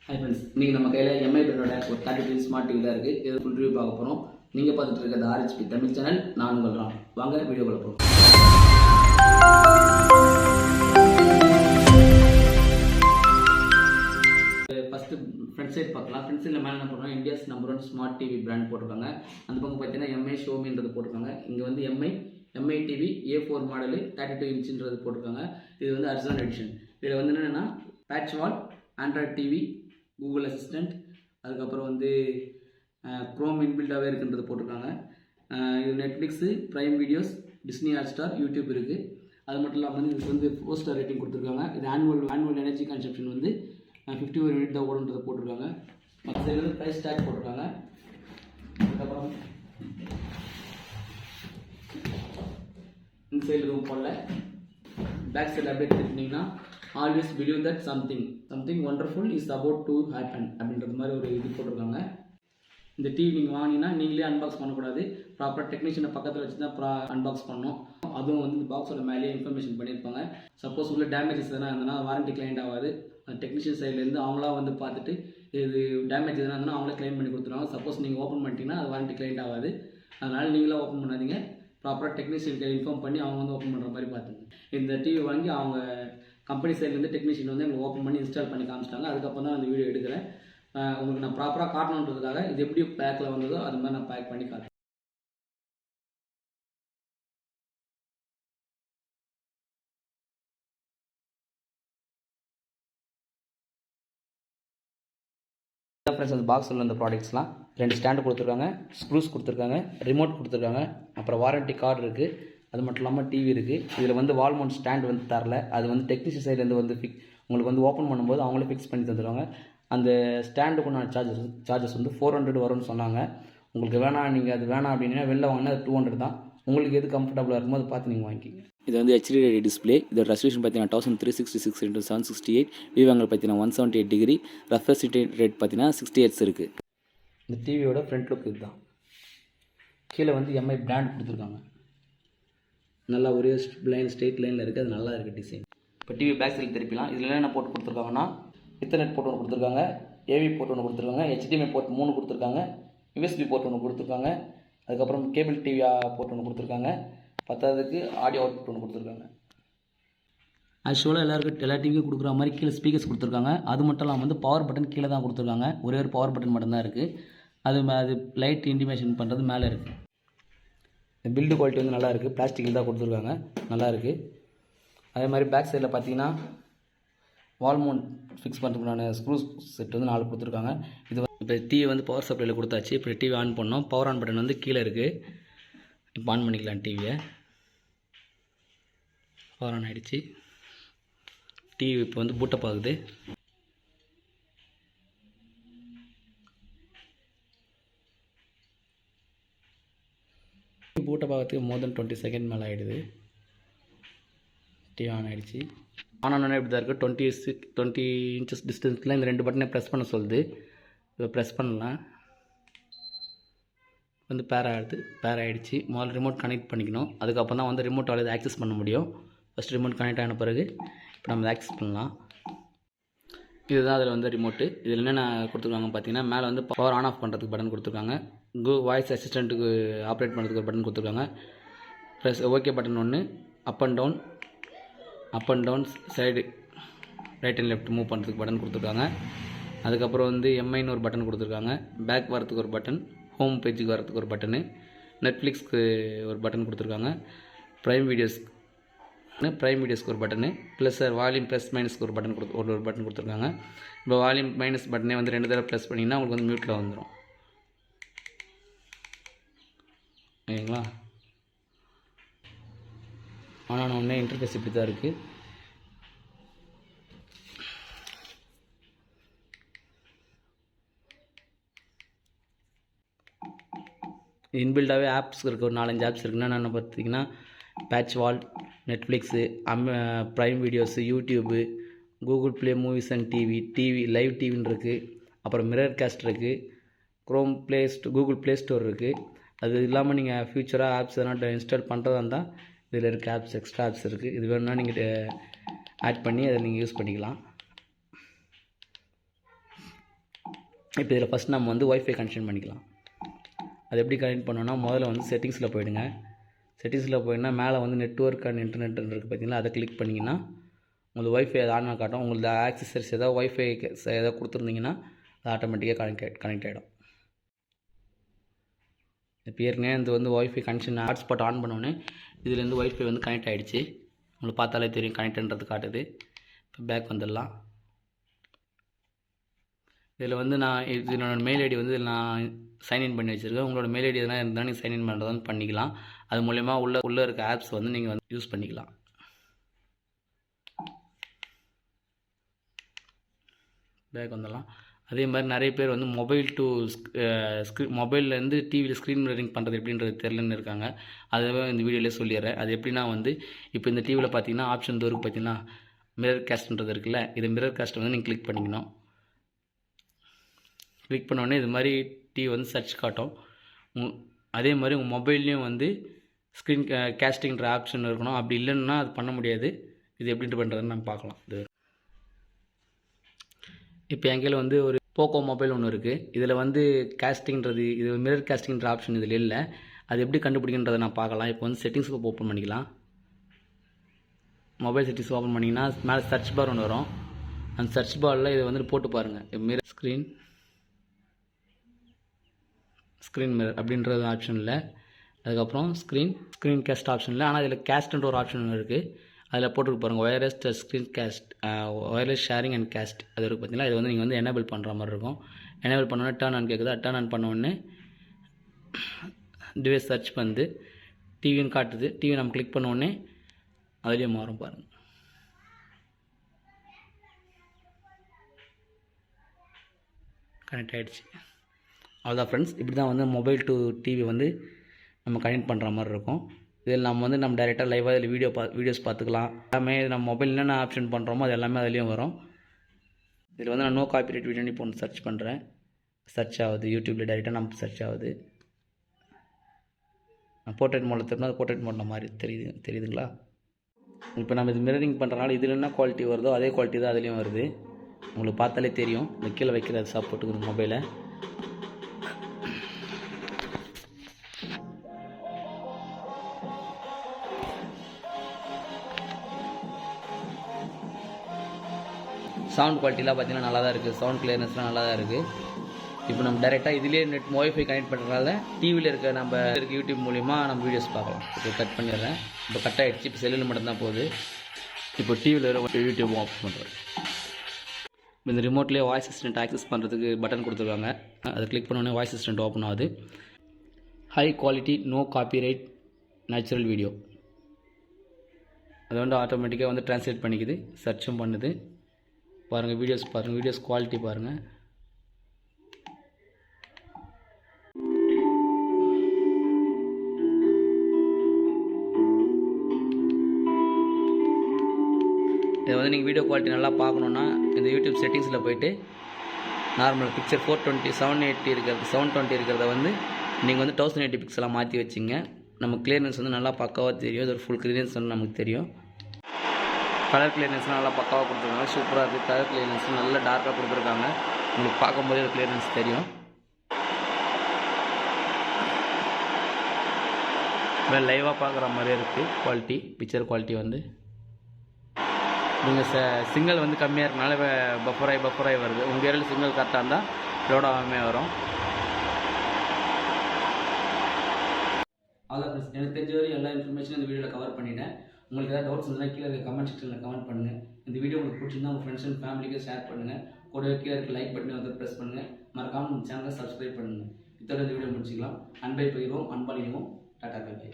Hi friends, இன்றைக்கி நம்ம கையில் எம்ஐ பிராண்டோட ஒரு 33 ஸ்மார்ட் டிவி தான் இருக்குது. இது ஃபுல் ரிவ்யூ பார்க்க போகிறோம். நீங்கள் பார்த்துட்டு இருக்கிறது RHP தமிழ் சேனல். நான் உங்கள் ராம். வாங்க வீடியோக்குள்ள போகிறோம். ஃபஸ்ட்டு ஃப்ரண்ட் சைட் பார்க்கலாம். ஃப்ரண்ட் சைடில் மேலே என்ன பண்ணுறோம், India's number 1 smart TV brand போட்டிருக்காங்க. அந்த பக்கம் பார்த்தீங்கன்னா எம்ஐ ஷோமின்றது போட்டிருக்காங்க. இங்கே வந்து எம்ஐ டிவி A4 மாடலு 32 இன்ச்சுன்றது போட்டிருக்காங்க. இது வந்து அரிஜினல் எடிஷன். இதில் வந்து என்னென்னா பேட்ச் வால், ஆண்ட்ராய்ட் டிவி, கூகுள் அசிஸ்டண்ட், அதுக்கப்புறம் வந்து க்ரோம் இன்பில்டாகவே இருக்குன்றது போட்டிருக்காங்க. இது Netflix, prime videos, Disney Hotstar, YouTube இருக்குது. அது மட்டும் இல்லாமல் வந்து இதுக்கு வந்து 4 ஸ்டார் ரேட்டிங் கொடுத்துருக்காங்க. இது ஆனுவல் எனர்ஜி கன்சப்ஷன் வந்து 51 யூனிட் தான் ஓடுன்றதை போட்டிருக்காங்க. மற்ற சைடில் வந்து ப்ரைஸ் டேக் போட்டிருக்காங்க. அதுக்கப்புறம் இந்த சைடு எதுவும் போடல. பேக் சைடில் அப்படியே எடுத்துக்கிட்டிங்கன்னா always believe that something wonderful is about to happen அப்படின்றது மாதிரி ஒரு இது போட்டிருக்காங்க. இந்த டிவி நீங்கள் வாங்கினீங்கன்னா நீங்களே அன்பாக்ஸ் பண்ணக்கூடாது. ப்ராப்பராக டெக்னீஷியனை பக்கத்தில் வச்சு தான் அன்பாக்ஸ் பண்ணணும். அதுவும் வந்து இந்த பாக்ஸோட மேலேயே இன்ஃபர்மேஷன் பண்ணியிருப்பாங்க. சப்போஸ் உள்ள டேமேஜஸ் எதனா இருந்ததுன்னா வாரண்டி கிளைண்ட் ஆகாது. டெக்னீஷியன் சைட்லேருந்து அவங்களா வந்து பார்த்துட்டு இது டேமேஜ் எதனா இருந்தால் அவங்களே கிளைம் பண்ணி கொடுத்துருவாங்க. சப்போஸ் நீங்கள் ஓப்பன் பண்ணிட்டீங்கன்னா அது வாரண்டி கிளைண்ட் ஆகாது. அதனால் நீங்களாக ஓப்பன் பண்ணாதீங்க. ப்ராப்பராக டெக்னீஷியனுக்கு இன்ஃபார்ம் பண்ணி அவங்க வந்து ஓப்பன் பண்ணுற மாதிரி பார்த்துங்க. இந்த டிவி வாங்கி அவங்க கம்பெனி சைட்லேருந்து டெக்னீஷியன் வந்து எங்களுக்கு ஓப்பன் பண்ணி இன்ஸ்டால் பண்ணி காமிச்சிட்டாங்க. அதுக்கப்புறம் தான் அந்த வீடியோ எடுக்கிறேன். உங்களுக்கு நான் ப்ராப்பராக காட்டணுன்றதுக்காக இது எப்படி பேக்கில் வந்ததோ அது மாதிரி நான் பேக் பண்ணி காட்டுறேன். ஃப்ரெண்ட்ஸ், அந்த பாக்ஸில் இந்த ப்ராடக்ட்ஸ்லாம் 2 ஸ்டாண்டு கொடுத்துருக்காங்க, ஸ்க்ரூஸ் கொடுத்துருக்காங்க, ரிமோட் கொடுத்துருக்காங்க, அப்புறம் வாரண்டி கார்டு இருக்குது. அது மட்டும் இல்லாமல் டிவி இருக்குது. இதில் வந்து வால் மவுண்ட் ஸ்டாண்ட் வந்து தரல. அது வந்து டெக்னீஷியன் சைட்லேருந்து வந்து உங்களுக்கு வந்து ஓப்பன் பண்ணும்போது அவங்களே ஃபிக்ஸ் பண்ணி தந்துடுவாங்க. அந்த ஸ்டாண்டுக்குண்டான சார்ஜஸ் வந்து 400 வரும்னு சொன்னாங்க. உங்களுக்கு வேணாம், நீங்கள் அது வேணாம் அப்படின்னா வெளில வாங்கினா அது 200 தான். உங்களுக்கு எது கம்ஃபர்டபுளாக இருக்குமோ அதை பார்த்து நீங்கள் வாங்கிக்கிங்க. இது வந்து HD டிஸ்பிளே. இதோட ரெசல்யூஷன் பார்த்தீங்கன்னா 1366x768, வியூ ஆங்கிள் பார்த்தீங்கன்னா 178 டிகிரி, ரெஃப்ரெஷ் ரேட் பார்த்தீங்கன்னா 60 Hz இருக்குது. இந்த டிவியோட ஃப்ரண்ட் லுக் இதுதான். கீழே வந்து எம்ஐ பிராண்ட் கொடுத்துருக்காங்க. நல்லா ஒரே ஸ்ட்ரெயிட் லைனில் இருக்குது. அது நல்லா இருக்குது டிசைன். இப்போ டிவி பேக் சைடில் திருப்பிலாம். இதில் என்ன போட்டு கொடுத்துருக்காங்கன்னா இத்தர்நெட் போர்ட் ஒன்று கொடுத்துருக்காங்க, AV போர்ட் ஒன்று கொடுத்துருக்காங்க, HDMI போர்ட் 3 கொடுத்துருக்காங்க, USB போர்ட் ஒன்று கொடுத்துருக்காங்க, அதுக்கப்புறம் கேபிள் டிவி போர்ட் ஒன்று கொடுத்துருக்காங்க, பத்தாவதுக்கு ஆடியோ அவுட்புட் ஒன்று கொடுத்துருக்காங்க. ஆக்சுவலாக எல்லா டிவியும் கொடுக்குற மாதிரி கீழே ஸ்பீக்கர்ஸ் கொடுத்துருக்காங்க. அது மட்டும் இல்லாமல் வந்து பவர் பட்டன் கீழே தான் கொடுத்துருக்காங்க. ஒரே ஒரு பவர் பட்டன் மட்டும்தான் இருக்குது. அது லைட் இன்டிமேஷன் பண்ணுறது மேலே இருக்குது. பில்டு குவாலிட்டி வந்து நல்லா இருக்குது. பிளாஸ்டிக்கில் தான் கொடுத்துருக்காங்க, நல்லா இருக்குது. அதே மாதிரி பேக் சைடில் பார்த்தீங்கன்னா வால் மவுண்ட் ஃபிக்ஸ் பண்ணுறதுக்கான ஸ்க்ரூ செட் வந்து 4 கொடுத்துருக்காங்க. இது இப்போ டிவி வந்து பவர் சப்ளையில் கொடுத்தாச்சு. இப்போ டிவி ஆன் பண்ணோம். பவர் ஆன் பட்டன் வந்து கீழே இருக்குது. இப்போ ஆன் பண்ணிக்கலாம். டிவியை பவர் ஆன் ஆகிடுச்சு. டிவி இப்போ வந்து பூட்டப் ஆகுது. பூட்டப் ஆகிறதுக்கு மோர் தென் 20 செகண்ட் மேலே ஆகிடுது. டிவி ஆன் ஆகிடுச்சு. ஆன் ஆனோடனே இப்படி தான் இருக்குது. 20 இன்ச்சஸ் டிஸ்டன்ஸில் இந்த 2 பட்டனை ப்ரெஸ் பண்ண சொல்லுது. இப்போ ப்ரெஸ் பண்ணலாம். வந்து பேர் ஆகிடுச்சு. முதல்ல ரிமோட் கனெக்ட் பண்ணிக்கணும். அதுக்கப்புறம் தான் வந்து ரிமோட்டால் இது ஆக்சஸ் பண்ண முடியும். ஃபஸ்ட் ரிமோட் கனெக்ட் ஆன பிறகு இப்போ நம்ம ஆக்சஸ் பண்ணலாம். இதுதான் அதில் வந்து ரிமோட்டு. இதில் என்னென்ன கொடுத்துருக்காங்க பார்த்தீங்கன்னா மேலே வந்து பவர் ஆன் ஆஃப் பண்ணுறதுக்கு பட்டன் கொடுத்துருக்காங்க. வாய்ஸ் அசிஸ்டண்ட்டுக்கு ஆப்ரேட் பண்ணுறதுக்கு ஒரு பட்டன் கொடுத்துருக்காங்க. ப்ளஸ் ஓகே பட்டன் ஒன்று, up and down side right and left move பண்ணுறதுக்கு பட்டன் கொடுத்துருக்காங்க. அதுக்கப்புறம் வந்து எம்ஐன்னு ஒரு பட்டன் கொடுத்துருக்காங்க. பேக் வரத்துக்கு ஒரு பட்டன், ஹோம் பேஜுக்கு வரத்துக்கு ஒரு பட்டனு, நெட்ஃப்ளிக்ஸ்க்கு ஒரு பட்டன் கொடுத்துருக்காங்க, ப்ரைம் வீடியோஸ்க்கு ஒரு பட்டனு, ப்ளஸ் வால்யூம் ப்ளஸ் மைனஸ்க்கு ஒரு பட்டன் கொடுத்துருக்காங்க. இப்போ வால்யூம் மைனஸ் பட்டனே வந்து 2 தடவை ப்ளஸ் பண்ணிங்கன்னா உங்களுக்கு வந்து மியூட்டில் வந்துடும். ஓகேங்களா? ஆனால் ஒன்றே இன்டர்ஃபேஸ் இப்படி தான் இருக்குது. இன்பில்டாகவே ஆப்ஸ் இருக்குது. ஒரு 4-5 ஆப்ஸ் இருக்குன்னா என்னென்ன பார்த்தீங்கன்னா PatchWall, Netflix, prime videos, YouTube, Google play movies and TV live டிவின்னு இருக்குது. அப்புறம் மிரர் கேஸ்ட் இருக்குது. கூகுள் ப்ளே ஸ்டோர் இருக்குது. அது இல்லாமல் நீங்கள் ஃப்யூச்சராக ஆப்ஸ் எதனா இன்ஸ்டால் பண்ணுறதா இருந்தால் இதில் இருக்க எக்ஸ்ட்ரா ஆப்ஸ் இருக்குது. இது வேணும்னா நீங்கள் ஆட் பண்ணி அதை நீங்கள் யூஸ் பண்ணிக்கலாம். இப்போ இதில் ஃபஸ்ட் நம்ம வந்து ஒய்ஃபை கனெக்ஷன் பண்ணிக்கலாம். அது எப்படி கனெக்ட் பண்ணோன்னா முதல்ல வந்து செட்டிங்ஸில் போயிடுங்க. செட்டிங்ஸில் போயிங்கன்னா மேலே வந்து நெட்ஒர்க் அண்ட் இன்டர்நெட் இருக்குது பார்த்தீங்களா, அதை கிளிக் பண்ணிங்கன்னா உங்களுக்கு ஒய்ஃபை அது ஆனாக காட்டும். உங்களுக்கு ஆக்சஸரிஸ் ஏதாவது ஒய்ஃபை ஏதாவது கொடுத்துருந்தீங்கன்னா அது ஆட்டோமேட்டிக்காக கனெக்ட் ஆகிடும். இப்போ ஏற்கனவே இது வந்து ஒய்ஃபை கனெக்ஷன் ஹாட்ஸ்பாட் ஆன் பண்ணோன்னே இதுலேருந்து ஒய்ஃபை வந்து கனெக்ட் ஆகிடுச்சு. உங்களுக்கு பார்த்தாலே தெரியும் கனெக்ட்ன்றது காட்டுது. இப்போ பேக் வந்துடலாம். இதில் வந்து நான் என்னோடய மெயில் ஐடி வந்து இதில் நான் சைன்இன் பண்ணி வச்சுருக்கேன். உங்களோட மெயில் ஐடி எதனா இருந்தால் நீங்கள் சைன்இன் பண்ணுறதுன்னு பண்ணிக்கலாம். அது மூலயமா உள்ளே இருக்க ஆப்ஸ் வந்து நீங்கள் வந்து யூஸ் பண்ணிக்கலாம். பேக் வந்துடலாம். அதே மாதிரி நிறைய பேர் வந்து மொபைல்லேருந்து டிவியில் ஸ்க்ரீன் மிரரிங் பண்ணுறது எப்படின்றது தெரிலன்னு இருக்காங்க. அதுவே இந்த வீடியோவிலே சொல்லிடுறேன். அது எப்படின்னா வந்து இப்போ இந்த டிவியில் பார்த்தீங்கன்னா ஆப்ஷன் இருக்குது பார்த்தீங்கன்னா, மிரர் கேஸ்ட்ன்றது இருக்குல்ல, இது மிரர் கேஸ்ட்டை வந்து நீங்கள் கிளிக் பண்ணிக்கணும். கிளிக் பண்ணோடனே இது மாதிரி டிவி வந்து சர்ச் காட்டும். அதே மாதிரி உங்கள் மொபைல்லையும் வந்து ஸ்க்ரீன் கேஸ்டிங்கிற ஆப்ஷன் இருக்கணும். அப்படி இல்லைன்னா அது பண்ண முடியாது. இது எப்படின்ட்டு பண்ணுறதுன்னு நம்ம பார்க்கலாம். இது இப்போ என் கையில் வந்து ஒரு போக்கோ மொபைல் ஒன்று இருக்குது. இதில் வந்து கேஸ்டிங்கிறது இது மிரர் கேஸ்டிங்ன்ற ஆப்ஷன் இதில் இல்லை. அது எப்படி கண்டுபிடிக்கின்றதை நான் பார்க்கலாம். இப்போ வந்து செட்டிங்ஸுக்கு ஓப்பன் பண்ணிக்கலாம். மொபைல் செட்டிங்ஸ் ஓப்பன் பண்ணிங்கன்னா மேலே சர்ச் பார் ஒன்று வரும். அந்த சர்ச் பாரில் இதை வந்து போட்டு பாருங்கள். மிரர் ஸ்க்ரீன் மிரர் அப்படின்றது ஆப்ஷன் இல்லை. அதுக்கப்புறம் ஸ்க்ரீன் கேஸ்ட் ஆப்ஷன் இல்லை. ஆனால் இதில் கேஸ்ட்ன்ற ஒரு ஆப்ஷன் இருக்குது. அதில் போட்டுருக்கு பாருங்கள், wireless touch screen cast, wireless sharing and cast. அது இருக்குது பார்த்தீங்களா. இது வந்து நீங்கள் வந்து எனேபிள் பண்ணுற மாதிரி இருக்கும். எனேபிள் பண்ணோன்னே டர்ன் ஆன் கேட்குது. டர்ன் ஆன் பண்ணோடனே டிவைஸ் சர்ச் வந்து டிவின்னு காட்டுது. டிவி நம்ம கிளிக் பண்ணோடனே அதுலேயே மாறும் பாருங்கள். கனெக்ட் ஆகிடுச்சு. அவ்வளோதான் ஃப்ரெண்ட்ஸ். இப்படி தான் வந்து மொபைல் டு டிவி வந்து நம்ம கனெக்ட் பண்ணுற மாதிரி இருக்கும். இதில் நம்ம டைரெக்டாக லைவாக இதில் வீடியோஸ் பார்த்துக்கலாம். எல்லாமே நம்ம மொபைல் என்னென்ன ஆப்ஷன் பண்ணுறோமோ அது எல்லாமே அதுலேயும் வரும். இதில் வந்து நான் நோ காப்பிரைட் வீடியோன்னு இப்போ ஒன்று சர்ச் பண்ணுறேன். சர்ச் ஆகுது. யூடியூப்பில் டைரெக்டாக நம்ம சர்ச் ஆகுது. நான் போர்ட்ரேட் மோடில் திரும்ப அது போர்ட்ரேட் மோடில் மாதிரி தெரியுதுங்களா. இப்போ நம்ம இது மிரரிங் பண்ணுறனால இதில் என்ன குவாலிட்டி வருதோ அதே குவாலிட்டி தான் அதுலேயும் வருது. உங்களுக்கு பார்த்தாலே தெரியும். இந்த கீழே வைக்கிற சப்போர்ட்டுக்கு மொபைலை சவுண்ட் குவாலிட்டிலாம் பார்த்தீங்கன்னா நல்லா தான் இருக்குது. சவுண்ட் கிளியர்னஸ்லாம் நல்லா தான் இருக்குது. இப்போ நம்ம டைரெக்டாக இதிலே ஒய்ஃபை கனெக்ட் பண்ணுறதுனால டிவியில் இருக்க யூடியூப் மூலிமா நம்ம வீடியோஸ் பார்க்கலாம். இப்போ கட் பண்ணிடுறேன். இப்போ கட் ஆகிடுச்சு. இப்போ செல்லில் மட்டும்தான் போகுது. இப்போ டிவியில் யூடியூப் ஆஃப் பண்ணுறேன். இந்த ரிமோட்லேயே வாய்ஸ் அசிஸ்டன்ட் ஆக்சஸ் பண்ணுறதுக்கு பட்டன் கொடுத்துருக்காங்க. அதை கிளிக் பண்ணோடனே வாய்ஸ் அசிஸ்டன்ட் ஓப்பன் ஆகுது. High quality no copyright natural video. அது வந்து ஆட்டோமேட்டிக்காக வந்து ட்ரான்ஸ்லேட் பண்ணிக்குது. சர்ச்சும் பண்ணுது. பாருங்கள் வீடியோஸ் குவாலிட்டி பாருங்கள். இதை வந்து நீங்கள் வீடியோ குவாலிட்டி நல்லா பார்க்கணுன்னா இந்த யூடியூப் செட்டிங்ஸில் போய்ட்டு நார்மல் பிக்சர் 420 720 இருக்கிறத வந்து நீங்கள் வந்து 1080 பிக்சலாக மாற்றி வச்சிங்க. நம்ம கிளியர்னஸ் வந்து நல்லா பக்காவாக தெரியும். இது ஒரு ஃபுல் கிளியர்னஸ் வந்து நமக்கு தெரியும். கலர் கிளியர்னஸ்லாம் நல்லா பக்காவாக கொடுத்துருக்காங்க. சூப்பராக இருக்குது. கலர் கிளியர்னஸ் நல்லா டார்க்காக கொடுத்துருக்காங்க. உங்களுக்கு பார்க்கும்போதே ஒரு கிளியர்னஸ் தெரியும். லைவாக பார்க்குற மாதிரியே இருக்குது. பிக்சர் குவாலிட்டி வந்து நீங்கள் சிக்னல் வந்து கம்மியாக இருக்கனால பஃபராகி வருது. உங்கள் ஏரியாவில் சிக்னல் கரெக்டாக இருந்தால் லோட் ஆகாமே வரும். அதான் ஃப்ரெண்ட்ஸ், எனக்கு தெரிஞ்ச வரை எல்லா இன்ஃபர்மேஷனும் இந்த வீடியோவில் கவர் பண்ணிட்டேன். உங்களுக்கு ஏதாவது டவுட்ஸ் இருந்தால் கீழே இருக்க கமெண்ட் செக்ஷனில் கமெண்ட் பண்ணுங்கள். இந்த வீடியோ உங்களுக்கு பிடிச்சிருந்தா உங்கள் ஃப்ரெண்ட்ஸ் அண்ட் ஃபேமிலிக்கு ஷேர் பண்ணுங்கள். கூடவே கீழே இருக்க லைக் பட்டனை வந்து ப்ரெஸ் பண்ணுங்கள். மறக்காமல் நம்ம சேனலை சப்ஸ்கிரைப் பண்ணுங்கள். இதோட இந்த வீடியோ முடிச்சிக்கலாம். அன்பை பகிர்வோம், அன்பாளிவோம். Tata bye by.